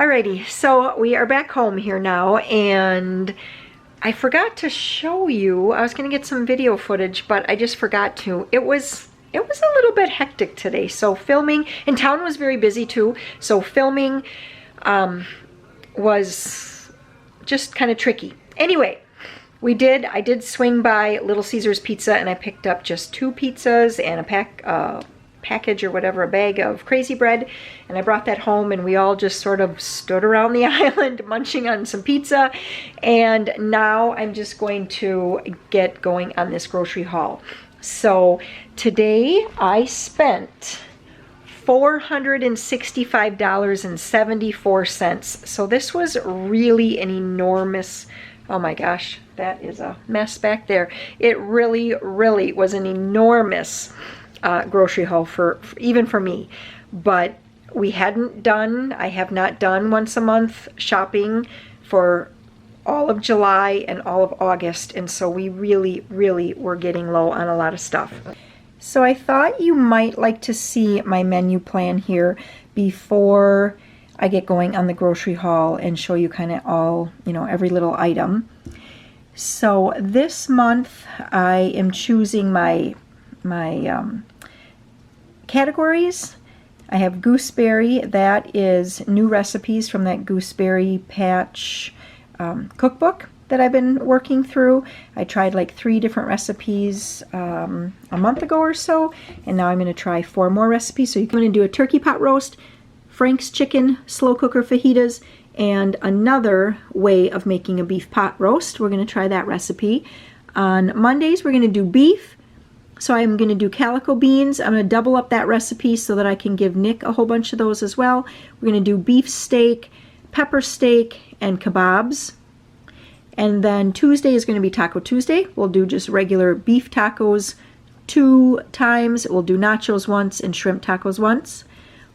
Alrighty, so we are back home here now, and I forgot to show you. I was going to get some video footage, but I just forgot to. It was a little bit hectic today, so filming, and town was very busy too, so filming was just kind of tricky. Anyway, I did swing by Little Caesars Pizza, and I picked up just 2 pizzas and a package or whatever, a bag of crazy bread, and I brought that home, and we all just sort of stood around the island munching on some pizza. And now I'm just going to get going on this grocery haul. So today I spent $465.74. So this was really an enormous, oh my gosh, that is a mess back there. It really was an enormous grocery haul for even for me. But I have not done once a month shopping for all of July and all of August, and so we really were getting low on a lot of stuff. So I thought you might like to see my menu plan here before I get going on the grocery haul and show you kind of all, every little item. So this month I am choosing my categories. I have gooseberry. That is new recipes from that gooseberry patch cookbook that I've been working through. I tried like 3 different recipes a month ago or so, and now I'm going to try 4 more recipes. So you're going to do a turkey pot roast, Frank's chicken slow cooker fajitas, and another way of making a beef pot roast. We're going to try that recipe. On Mondays we're going to do beef. So I'm going to do calico beans. I'm going to double up that recipe so that I can give Nick a whole bunch of those as well. We're going to do beef steak, pepper steak, and kebabs. And then Tuesday is going to be Taco Tuesday. We'll do just regular beef tacos 2 times. We'll do nachos once and shrimp tacos once.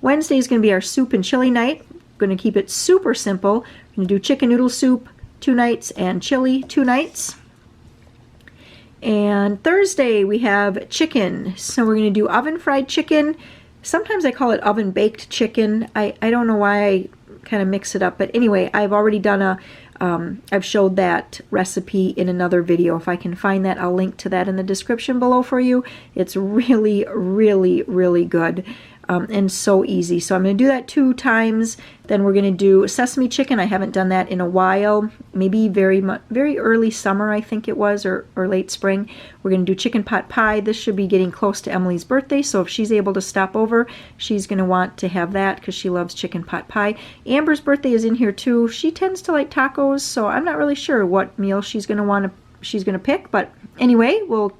Wednesday is going to be our soup and chili night. We're going to keep it super simple. We're going to do chicken noodle soup 2 nights and chili 2 nights. And Thursday we have chicken. So we're going to do oven fried chicken. Sometimes I call it oven baked chicken. I don't know why I kind of mix it up, but anyway, I've already done I've showed that recipe in another video. If I can find that, I'll link to that in the description below for you. It's really good. And so easy. So I'm going to do that 2 times. Then we're going to do sesame chicken. I haven't done that in a while. Maybe very early summer, I think it was, or late spring. We're going to do chicken pot pie. This should be getting close to Emily's birthday, so if she's able to stop over, she's going to want to have that because she loves chicken pot pie. Amber's birthday is in here too. She tends to like tacos, so I'm not really sure what meal she's going to pick, but anyway, we'll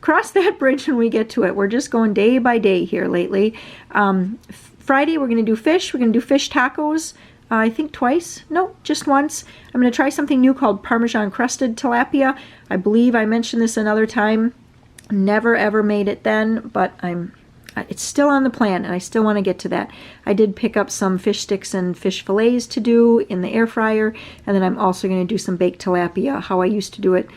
cross that bridge when we get to it. We're just going day by day here lately. Friday we're going to do fish. We're going to do fish tacos. I think twice. No, just once. I'm going to try something new called Parmesan crusted tilapia. I believe I mentioned this another time. Never ever made it then, but it's still on the plan, and I still want to get to that. I did pick up some fish sticks and fish fillets to do in the air fryer, and then I'm also going to do some baked tilapia, how I used to do it.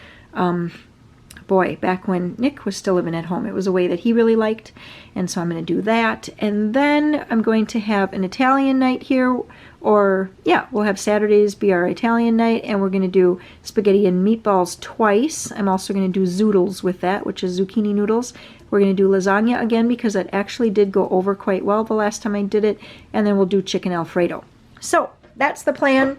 Boy, back when Nick was still living at home. It was a way that he really liked, and so I'm going to do that. And then I'm going to have an Italian night here, or yeah, we'll have Saturdays be our Italian night, and we're going to do spaghetti and meatballs twice. I'm also going to do zoodles with that, which is zucchini noodles. We're going to do lasagna again because it actually did go over quite well the last time I did it, and then we'll do chicken Alfredo. So that's the plan.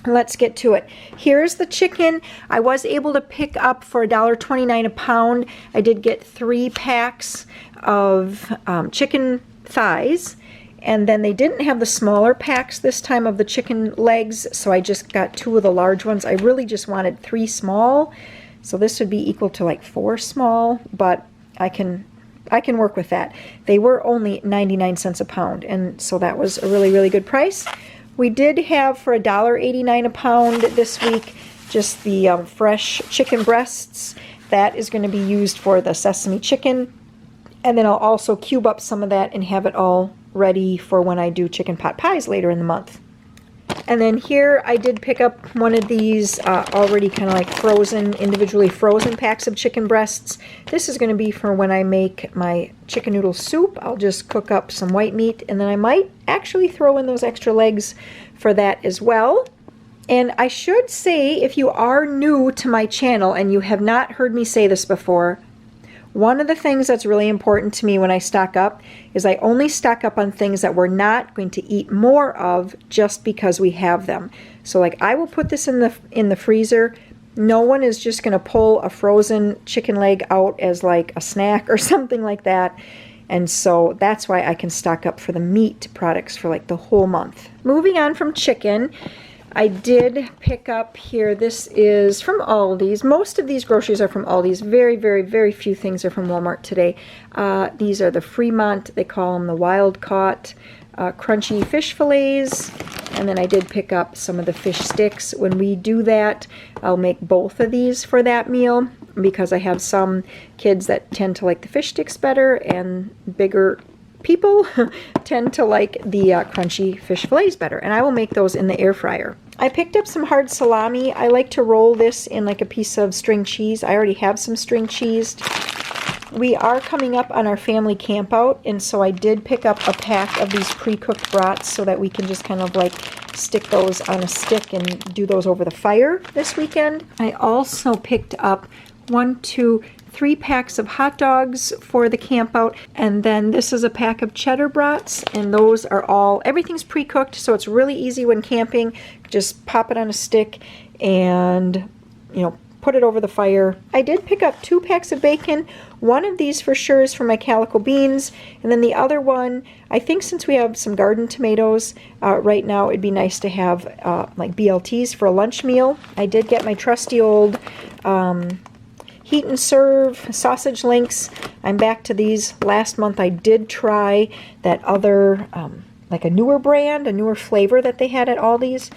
Let's get to it. Here's the chicken. I was able to pick up for $1.29 a pound. I did get 3 packs of chicken thighs, and then they didn't have the smaller packs this time of the chicken legs, so I just got 2 of the large ones. I really just wanted 3 small, so this would be equal to like 4 small, but I can work with that. They were only 99 cents a pound, and so that was a really good price. We did have for $1.89 a pound this week just the fresh chicken breasts. That is going to be used for the sesame chicken, and then I'll also cube up some of that and have it all ready for when I do chicken pot pies later in the month. And then here I did pick up one of these already kind of like frozen, individually frozen packs of chicken breasts. This is going to be for when I make my chicken noodle soup. I'll just cook up some white meat, and then I might actually throw in those extra legs for that as well. And I should say, if you are new to my channel and you have not heard me say this before, one of the things that's really important to me when I stock up is I only stock up on things that we're not going to eat more of just because we have them. So like I will put this in the freezer. No one is just going to pull a frozen chicken leg out as like a snack or something like that. And so that's why I can stock up for the meat products for like the whole month. Moving on from chicken, I did pick up here, this is from Aldi's. Most of these groceries are from Aldi's. Very, very, very few things are from Walmart today. These are the Fremont, they call them the wild caught crunchy fish fillets. And then I did pick up some of the fish sticks. When we do that, I'll make both of these for that meal because I have some kids that tend to like the fish sticks better, and bigger people tend to like the crunchy fish fillets better, and I will make those in the air fryer. I picked up some hard salami. I like to roll this in like a piece of string cheese. I already have some string cheese. We are coming up on our family camp out, and so I did pick up a pack of these pre-cooked brats so that we can just kind of like stick those on a stick and do those over the fire this weekend. I also picked up 3 packs of hot dogs for the camp out, and then this is a pack of cheddar brats, and those are all, everything's pre-cooked, so it's really easy when camping. Just pop it on a stick and, you know, put it over the fire. I did pick up 2 packs of bacon. One of these for sure is for my calico beans, and then the other one, I think since we have some garden tomatoes right now, it'd be nice to have like BLTs for a lunch meal. I did get my trusty old Heat and Serve sausage links. I'm back to these. Last month I did try that other, like a newer brand, a newer flavor that they had at Aldi's.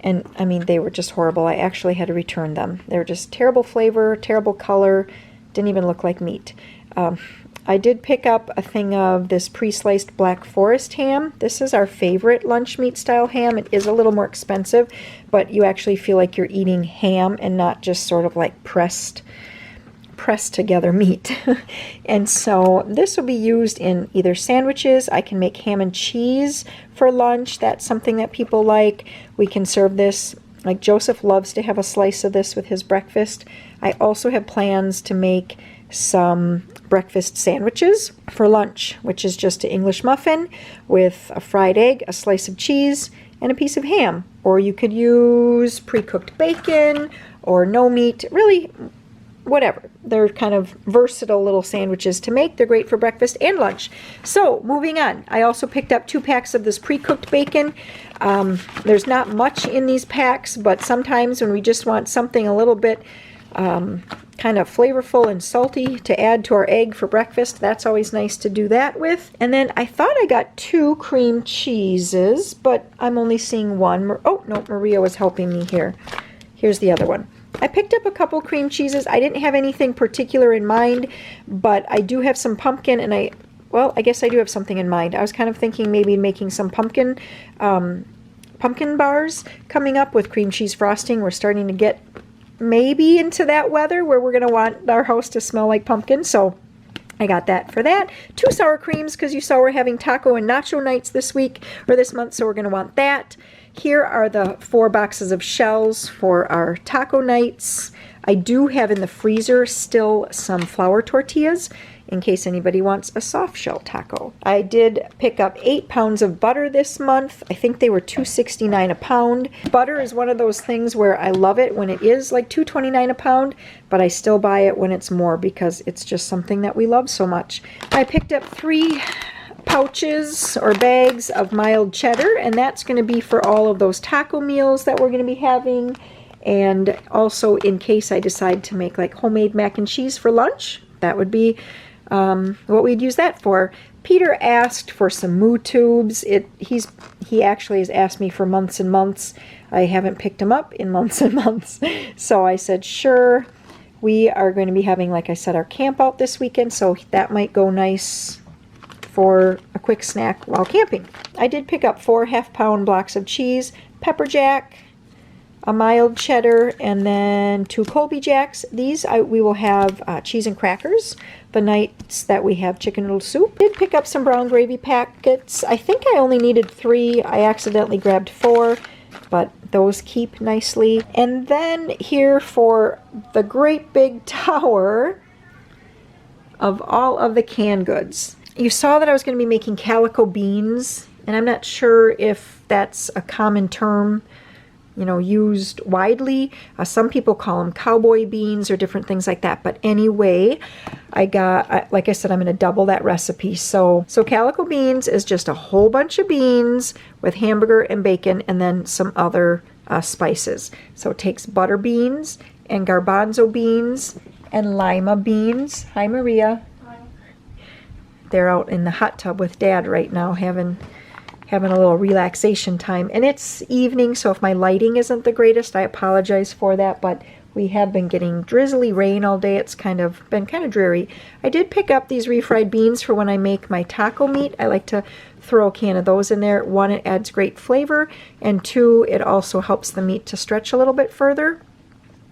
And I mean, they were just horrible. I actually had to return them. They were just terrible flavor, terrible color, didn't even look like meat. I did pick up a thing of this pre-sliced Black Forest ham. This is our favorite lunch meat style ham. It is a little more expensive, but you actually feel like you're eating ham and not just sort of like pressed together meat. And so this will be used in either sandwiches. I can make ham and cheese for lunch. That's something that people like. We can serve this, like Joseph loves to have a slice of this with his breakfast. I also have plans to make some breakfast sandwiches for lunch, which is just an English muffin with a fried egg, a slice of cheese, and a piece of ham. Or you could use pre-cooked bacon or no meat, really whatever. They're kind of versatile little sandwiches to make. They're great for breakfast and lunch. So moving on, I also picked up 2 packs of this pre-cooked bacon. There's not much in these packs, but sometimes when we just want something a little bit kind of flavorful and salty to add to our egg for breakfast, that's always nice to do that with. And then I thought I got 2 cream cheeses, but I'm only seeing one. Oh no, Maria was helping me here. Here's the other one. I picked up a couple cream cheeses. I didn't have anything particular in mind, but I do have some pumpkin, and I guess I do have something in mind. I was kind of thinking maybe making some pumpkin bars coming up with cream cheese frosting. We're starting to get maybe into that weather where we're going to want our house to smell like pumpkin, so I got that for that. 2 sour creams, because you saw we're having taco and nacho nights this week, or this month, so we're going to want that. Here are the 4 boxes of shells for our taco nights. I do have in the freezer still some flour tortillas in case anybody wants a soft shell taco. I did pick up 8 pounds of butter this month. I think they were $2.69 a pound. Butter is one of those things where I love it when it is like $2.29 a pound, but I still buy it when it's more because it's just something that we love so much. I picked up 3 pouches or bags of mild cheddar, and that's going to be for all of those taco meals that we're going to be having, and also in case I decide to make like homemade mac and cheese for lunch. That would be what we'd use that for. Peter asked for some moo tubes. He actually has asked me for months and months. I haven't picked him up in months and months, so I said sure. We are going to be having, like I said, our camp out this weekend, so that might go nice for a quick snack while camping. I did pick up 4 half-pound blocks of cheese, pepper jack, a mild cheddar, and then 2 Colby Jacks. These we will have cheese and crackers the nights that we have chicken noodle soup. I did pick up some brown gravy packets. I think I only needed 3. I accidentally grabbed 4, but those keep nicely. And then here for the great big tower of all of the canned goods. You saw that I was going to be making calico beans, and I'm not sure if that's a common term, you know, used widely. Some people call them cowboy beans or different things like that. But anyway, like I said, I'm going to double that recipe. So calico beans is just a whole bunch of beans with hamburger and bacon and then some other spices. So it takes butter beans and garbanzo beans and lima beans. Hi, Maria. Hi. They're out in the hot tub with Dad right now having a little relaxation time. And it's evening, so if my lighting isn't the greatest, I apologize for that, but we have been getting drizzly rain all day. It's been kind of dreary. I did pick up these refried beans for when I make my taco meat. I like to throw a can of those in there. 1, it adds great flavor, and 2, it also helps the meat to stretch a little bit further,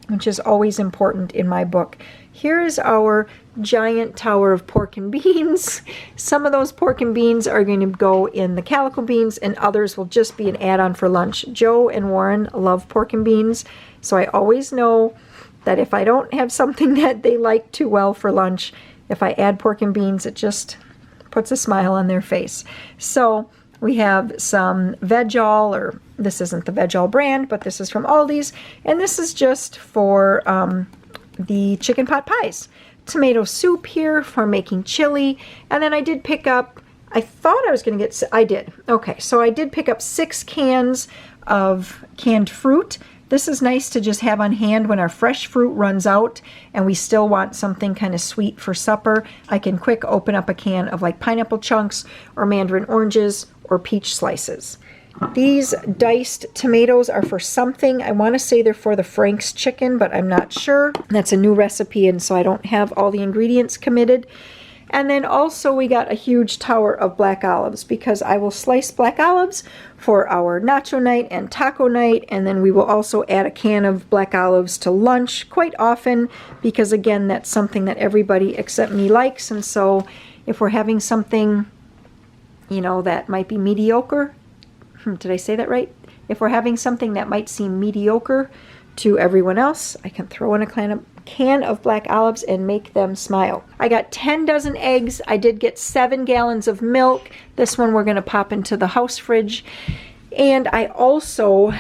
which is always important in my book. Here is our giant tower of pork and beans. Some of those pork and beans are going to go in the calico beans, and others will just be an add-on for lunch. Joe and Warren love pork and beans, so I always know that if I don't have something that they like too well for lunch, if I add pork and beans, it just puts a smile on their face. So we have some Veg-All, or this isn't the Veg-All brand, but this is from Aldi's, and this is just for the chicken pot pies. Tomato soup here for making chili, and then I did pick up, I thought I was going to get, I did. Okay, so I did pick up 6 cans of canned fruit. This is nice to just have on hand when our fresh fruit runs out and we still want something kind of sweet for supper. I can quick open up a can of like pineapple chunks or mandarin oranges or peach slices. These diced tomatoes are for something. I want to say they're for the Frank's chicken, but I'm not sure. That's a new recipe, and so I don't have all the ingredients committed. And then also we got a huge tower of black olives, because I will slice black olives for our nacho night and taco night, and then we will also add a can of black olives to lunch quite often, because again, that's something that everybody except me likes. And so if we're having something, you know, that might be mediocre, did I say that right? If we're having something that might seem mediocre to everyone else, I can throw in a can of black olives and make them smile. I got 10 dozen eggs. I did get 7 gallons of milk. This one we're going to pop into the house fridge. And I also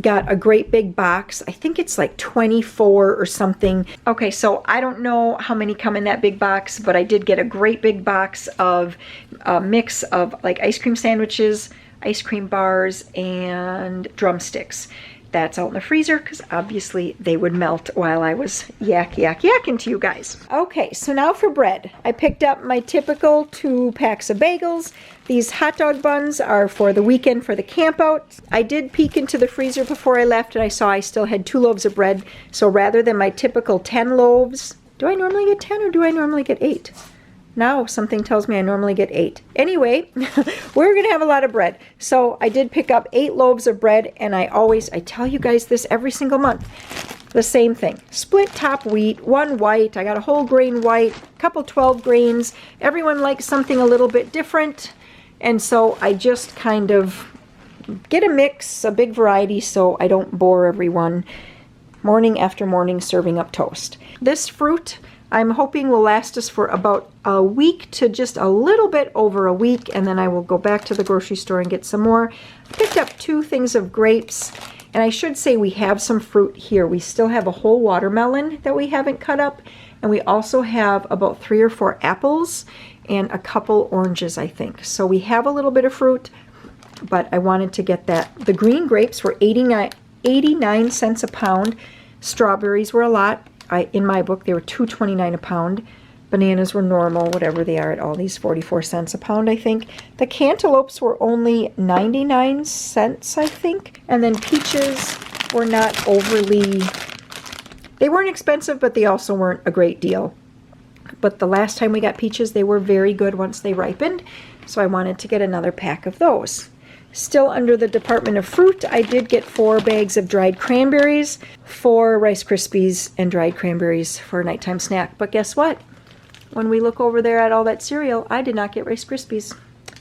got a great big box. I think it's like 24 or something. Okay, so I don't know how many come in that big box, but I did get a great big box of a mix of like ice cream sandwiches, ice cream bars, and drumsticks. That's out in the freezer because obviously they would melt while I was yakking to you guys. Okay, so now for bread. I picked up my typical 2 packs of bagels. These hot dog buns are for the weekend for the camp out. I did peek into the freezer before I left and I saw I still had 2 loaves of bread. So rather than my typical 10 loaves, do I normally get 10 or do I normally get 8? Now something tells me I normally get 8. Anyway, we're going to have a lot of bread. So I did pick up 8 loaves of bread, and I tell you guys this every single month. The same thing. Split top wheat, 1 white. I got a whole grain white, a couple 12 grains. Everyone likes something a little bit different. And so I just kind of get a mix, a big variety, so I don't bore everyone morning after morning serving up toast. This fruit I'm hoping will last us for about a week to just a little bit over a week, and then I will go back to the grocery store and get some more. I picked up 2 things of grapes, and I should say we have some fruit here. We still have a whole watermelon that we haven't cut up, and we also have about 3 or 4 apples and a couple oranges, I think. So we have a little bit of fruit, but I wanted to get that. The green grapes were 89 cents a pound. Strawberries were a lot. In my book, they were $2.29 a pound. Bananas were normal, whatever they are at Aldi's, 44 cents a pound, I think. The cantaloupes were only 99 cents, I think. And then peaches were not overly, they weren't expensive, but they also weren't a great deal. But the last time we got peaches, they were very good once they ripened. So I wanted to get another pack of those. Still under the Department of Fruit, I did get 4 bags of dried cranberries, 4 Rice Krispies, and dried cranberries for a nighttime snack. But guess what? When we look over there at all that cereal, I did not get Rice Krispies.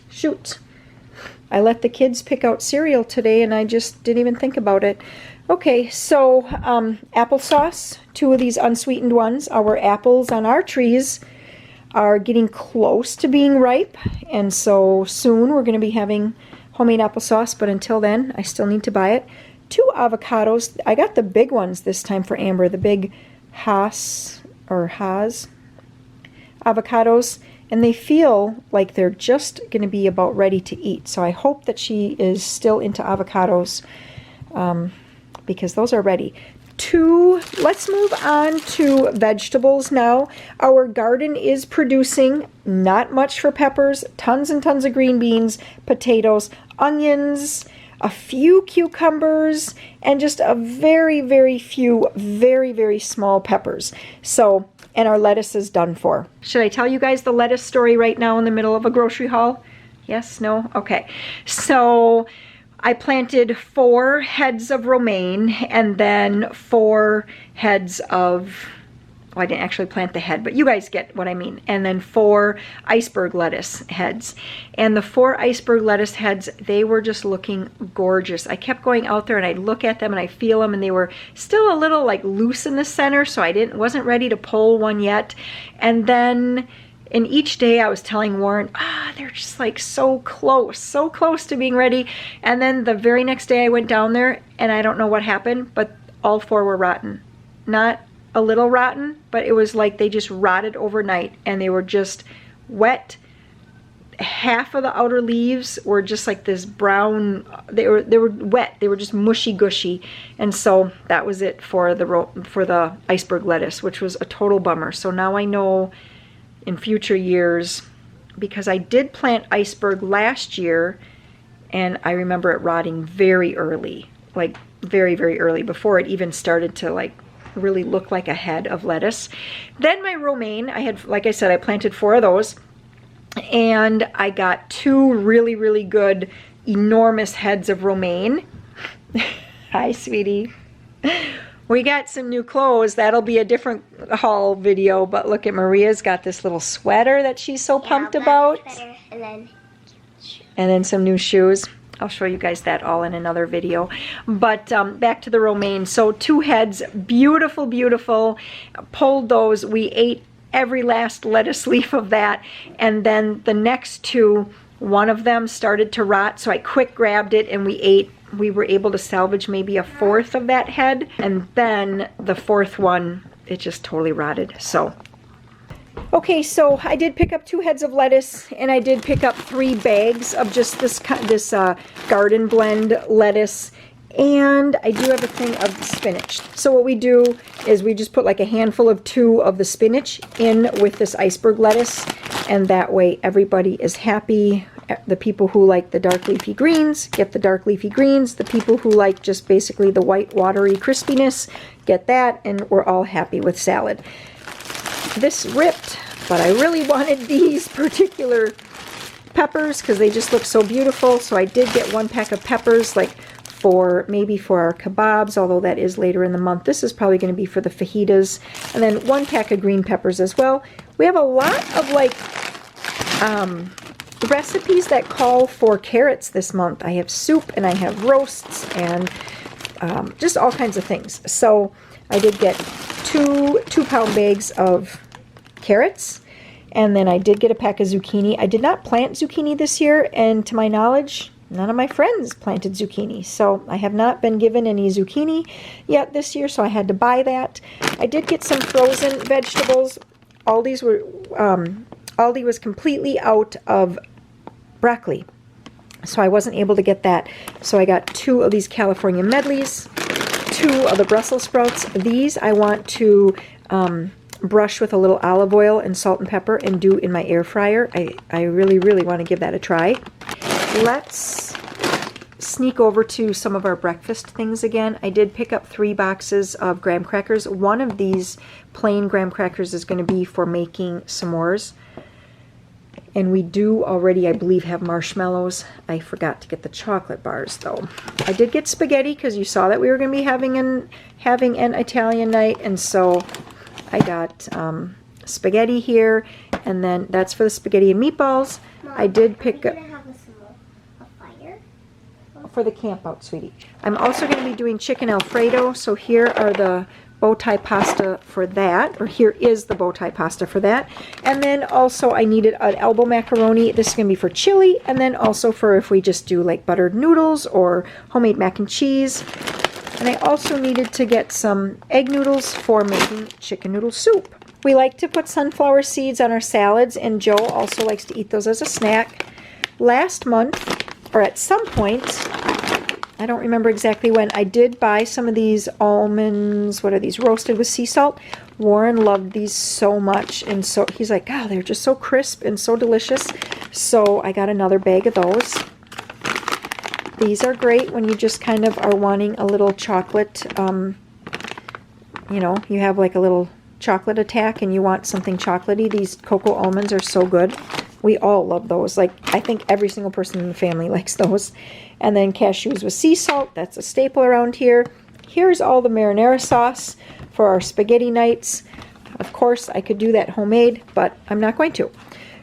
Shoot. I let the kids pick out cereal today, and I just didn't even think about it. Okay, so applesauce, 2 of these unsweetened ones. Our apples on our trees are getting close to being ripe, and so soon we're going to be having homemade applesauce, but until then, I still need to buy it. 2 avocados. I got the big ones this time for Amber, the big Haas avocados, and they feel like they're just going to be about ready to eat. So I hope that she is still into avocados because those are ready. Let's move on to vegetables now. Our garden is producing not much for peppers, tons and tons of green beans, potatoes, onions, a few cucumbers, and just a very, very few very, very small peppers. So, and our lettuce is done for. Should I tell you guys the lettuce story right now in the middle of a grocery haul? Yes? No? Okay. So I planted 4 heads of romaine and then 4 heads of, well, I didn't actually plant the head, but you guys get what I mean. And then 4 iceberg lettuce heads. And the 4 iceberg lettuce heads, they were just looking gorgeous. I kept going out there and I'd look at them and I feel them, and they were still a little like loose in the center, so I wasn't ready to pull one yet. And then and each day I was telling Warren, they're just like so close to being ready. And then the very next day I went down there and I don't know what happened, but all 4 were rotten. Not a little rotten, but it was like they just rotted overnight and they were just wet. Half of the outer leaves were just like this brown, they were wet, they were just mushy gushy. And so that was it for the iceberg lettuce, which was a total bummer. So now I know in future years, because I did plant iceberg last year and I remember it rotting very early, like very, very early, before it even started to like really look like a head of lettuce. Then my romaine, I had, like I said, I planted 4 of those, and I got 2 really, really good, enormous heads of romaine. Hi, sweetie. We got some new clothes. That'll be a different haul video, but look at Maria's got this little sweater that she's so pumped about. And then some new shoes. I'll show you guys that all in another video. But back to the romaine. So 2 heads, beautiful, beautiful. Pulled those. We ate every last lettuce leaf of that. And then the next 2, one of them started to rot, so I quick grabbed it and we ate. We were able to salvage maybe a 1/4 of that head, and then the 4th one, it just totally rotted. So okay, so I did pick up 2 heads of lettuce, and I did pick up 3 bags of just this garden blend lettuce, and I do have a thing of spinach. So what we do is we just put like a handful of 2 of the spinach in with this iceberg lettuce, and that way everybody is happy. The people who like the dark leafy greens get the dark leafy greens. The people who like just basically the white watery crispiness get that, and we're all happy with salad. This ripped, but I really wanted these particular peppers because they just look so beautiful. So I did get 1 pack of peppers, like maybe for our kebabs, although that is later in the month. This is probably going to be for the fajitas. And then 1 pack of green peppers as well. We have a lot of like recipes that call for carrots this month. I have soup and I have roasts and just all kinds of things. So I did get 2 2-pound bags of carrots, and then I did get a pack of zucchini. I did not plant zucchini this year, and to my knowledge, none of my friends planted zucchini. So I have not been given any zucchini yet this year, so I had to buy that. I did get some frozen vegetables. Aldi was completely out of broccoli, so I wasn't able to get that. So I got 2 of these California medleys, 2 of the Brussels sprouts. These I want to brush with a little olive oil and salt and pepper and do in my air fryer. I really, really want to give that a try. Let's sneak over to some of our breakfast things again. I did pick up 3 boxes of graham crackers. One of these plain graham crackers is going to be for making s'mores. And we do already, I believe, have marshmallows. I forgot to get the chocolate bars, though. I did get spaghetti because you saw that we were going to be having an Italian night. And so I got spaghetti here. And then that's for the spaghetti and meatballs. Mom, I did pick up... a fire? For the camp out, sweetie. I'm also going to be doing chicken Alfredo. So here are the bow tie pasta for that, or here is the bow tie pasta for that. And then also I needed an elbow macaroni. This is going to be for chili, and then also for if we just do like buttered noodles or homemade mac and cheese. And I also needed to get some egg noodles for making chicken noodle soup. We like to put sunflower seeds on our salads, and Joe also likes to eat those as a snack. Last month, or at some point, I don't remember exactly when, I did buy some of these almonds. What are these? Roasted with sea salt. Warren loved these so much, and so he's like, "God, they're just so crisp and so delicious." So I got another bag of those. These are great when you just kind of are wanting a little chocolate, you know, you have like a little chocolate attack and you want something chocolatey. These cocoa almonds are so good. We all love those. Like, I think every single person in the family likes those. And then cashews with sea salt. That's a staple around here. Here's all the marinara sauce for our spaghetti nights. Of course, I could do that homemade, but I'm not going to.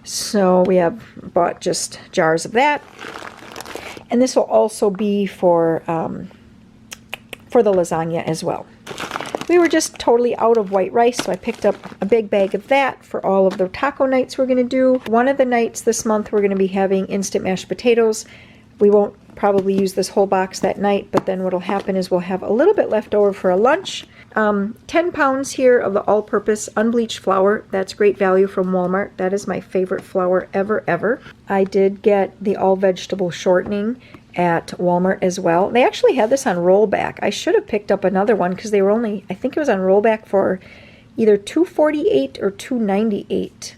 So we have bought just jars of that. And this will also be for the lasagna as well. We were just totally out of white rice, so I picked up a big bag of that for all of the taco nights we're going to do. One of the nights this month we're going to be having instant mashed potatoes. We won't probably use this whole box that night, but then what'll happen is we'll have a little bit left over for a lunch. 10 pounds here of the all-purpose unbleached flour. That's great value from Walmart. That is my favorite flour ever. I did get the all-vegetable shortening at Walmart as well. They actually had this on rollback. I should have picked up another one because they were only, I think it was on rollback for either $2.48 or $2.98.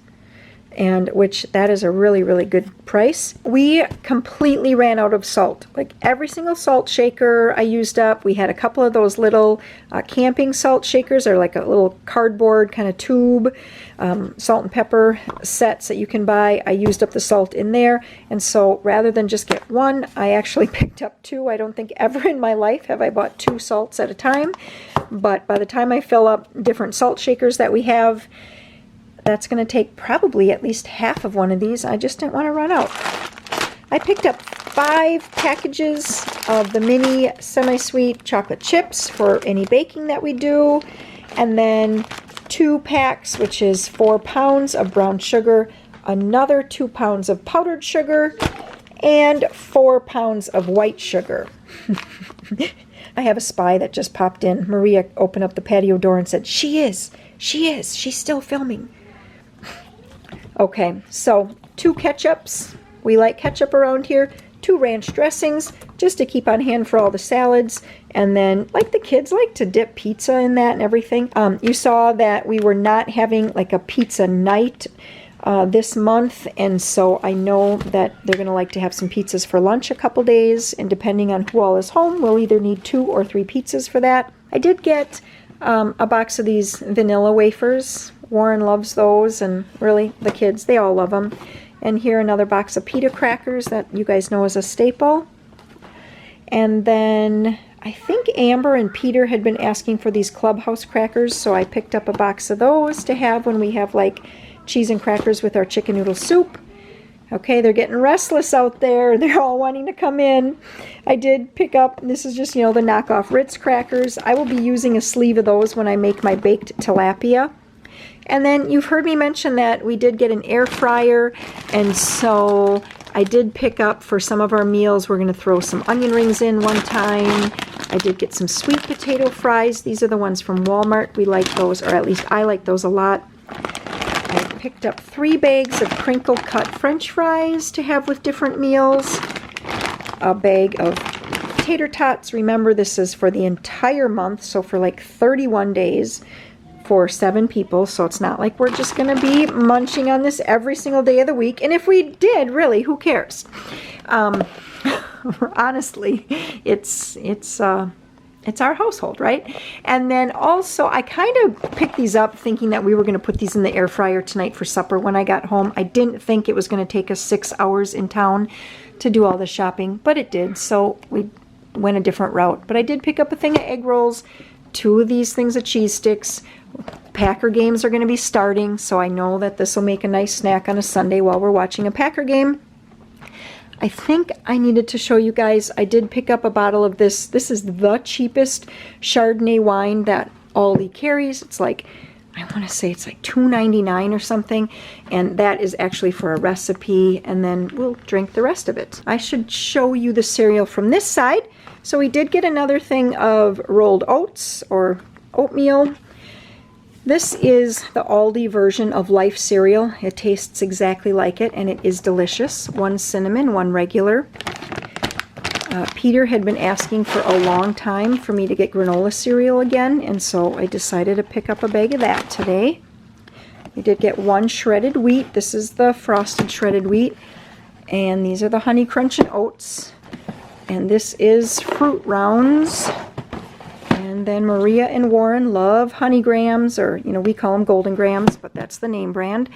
And which that is a really good price. We completely ran out of salt. Like every single salt shaker I used up. We had a couple of those little camping salt shakers, or like a little cardboard kind of tube, salt and pepper sets that you can buy. I used up the salt in there, and so rather than just get one, I actually picked up 2. I don't think ever in my life have I bought 2 salts at a time, but by the time I fill up different salt shakers that we have, that's going to take probably at least half of one of these. I just didn't want to run out. I picked up 5 packages of the mini semi-sweet chocolate chips for any baking that we do. And then 2 packs, which is 4 pounds of brown sugar, another 2 pounds of powdered sugar, and 4 pounds of white sugar. I have a spy that just popped in. Maria opened up the patio door and said, she's still filming. Okay, so 2 ketchups. We like ketchup around here. 2 ranch dressings, just to keep on hand for all the salads. And then, like the kids like to dip pizza in that and everything. You saw that we were not having like a pizza night this month. And so I know that they're going to like to have some pizzas for lunch a couple days. And depending on who all is home, we'll either need 2 or 3 pizzas for that. I did get a box of these vanilla wafers. Warren loves those, and really the kids, they all love them. And here another box of pita crackers that you guys know is a staple. And then I think Amber and Peter had been asking for these Clubhouse crackers, so I picked up a box of those to have when we have like cheese and crackers with our chicken noodle soup. Okay, they're getting restless out there. They're all wanting to come in. I did pick up, this is just, you know, the knockoff Ritz crackers. I will be using a sleeve of those when I make my baked tilapia. And then you've heard me mention that we did get an air fryer, and so I did pick up for some of our meals, we're going to throw some onion rings in one time. I did get some sweet potato fries. These are the ones from Walmart. We like those, or at least I like those a lot. I picked up 3 bags of crinkle cut French fries to have with different meals. A bag of tater tots. Remember, this is for the entire month, so for like 31 days. For 7 people, so it's not like we're just going to be munching on this every single day of the week. And if we did, really, who cares? Honestly, it's our household, right? And then also, I kind of picked these up thinking that we were going to put these in the air fryer tonight for supper when I got home. I didn't think it was going to take us 6 hours in town to do all the shopping, but it did, so we went a different route. But I did pick up a thing of egg rolls, 2 of these things of cheese sticks. Packer games are going to be starting, so I know that this will make a nice snack on a Sunday while we're watching a Packer game. I think I needed to show you guys, I did pick up a bottle of this. This is the cheapest Chardonnay wine that Aldi carries. It's like, I want to say it's like $2.99 or something, and that is actually for a recipe, and then we'll drink the rest of it. I should show you the cereal from this side. So we did get another thing of rolled oats or oatmeal. This is the Aldi version of Life cereal. It tastes exactly like it, and it is delicious. 1 cinnamon, 1 regular. Peter had been asking for a long time for me to get granola cereal again, and so I decided to pick up a bag of that today. We did get 1 shredded wheat. This is the frosted shredded wheat, and these are the Honey Crunch and Oats. And this is Fruit Rounds. And then Maria and Warren love Honey Grams, or, you know, we call them Golden Grams, but that's the name brand.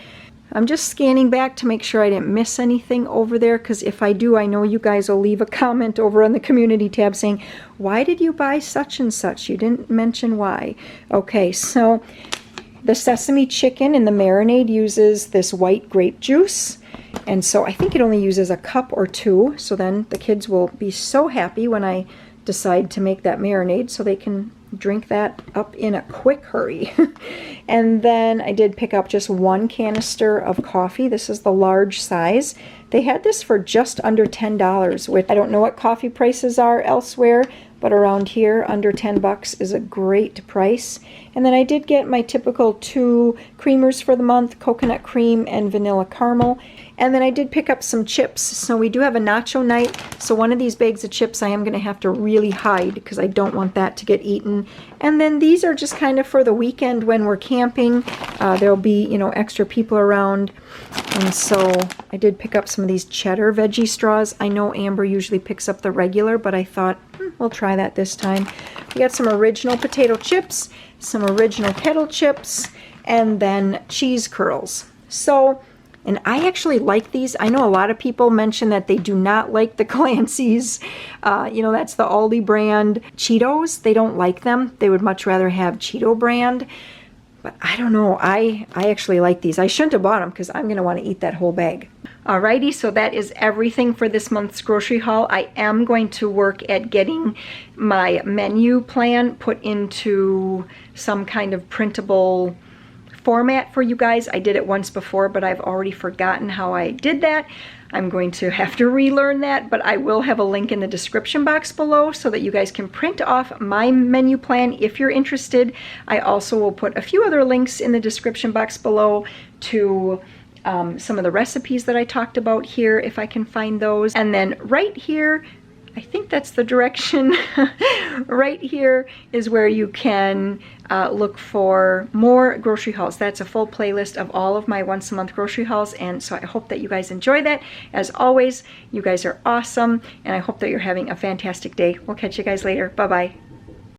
I'm just scanning back to make sure I didn't miss anything over there, because if I do, I know you guys will leave a comment over on the community tab saying, why did you buy such and such? You didn't mention why. Okay, so the sesame chicken in the marinade uses this white grape juice, and so I think it only uses a cup or 2, so then the kids will be so happy when I decide to make that marinade so they can drink that up in a quick hurry. And then I did pick up just 1 canister of coffee. This is the large size. They had this for just under $10, which I don't know what coffee prices are elsewhere, but around here under $10 is a great price. And then I did get my typical 2 creamers for the month, coconut cream and vanilla caramel. And then I did pick up some chips. So we do have a nacho night. So one of these bags of chips I am going to have to really hide because I don't want that to get eaten. And then these are just kind of for the weekend when we're camping. There'll be, you know, extra people around. And so I did pick up some of these cheddar veggie straws. I know Amber usually picks up the regular, but I thought, we'll try that this time. We got some original potato chips, some original kettle chips, and then cheese curls. So, and I actually like these. I know a lot of people mention that they do not like the Clancy's. You know, that's the Aldi brand Cheetos. They don't like them. They would much rather have Cheeto brand. But I don't know. I actually like these. I shouldn't have bought them because I'm going to want to eat that whole bag. Alrighty, so that is everything for this month's grocery haul. I am going to work at getting my menu plan put into some kind of printable format for you guys. I did it once before, but I've already forgotten how I did that. I'm going to have to relearn that, but I will have a link in the description box below so that you guys can print off my menu plan if you're interested. I also will put a few other links in the description box below to some of the recipes that I talked about here, if I can find those. And then right here, I think that's the direction. Right here is where you can look for more grocery hauls. That's a full playlist of all of my once a month grocery hauls, and so I hope that you guys enjoy that. As always, you guys are awesome, and I hope that you're having a fantastic day. We'll catch you guys later. Bye-bye.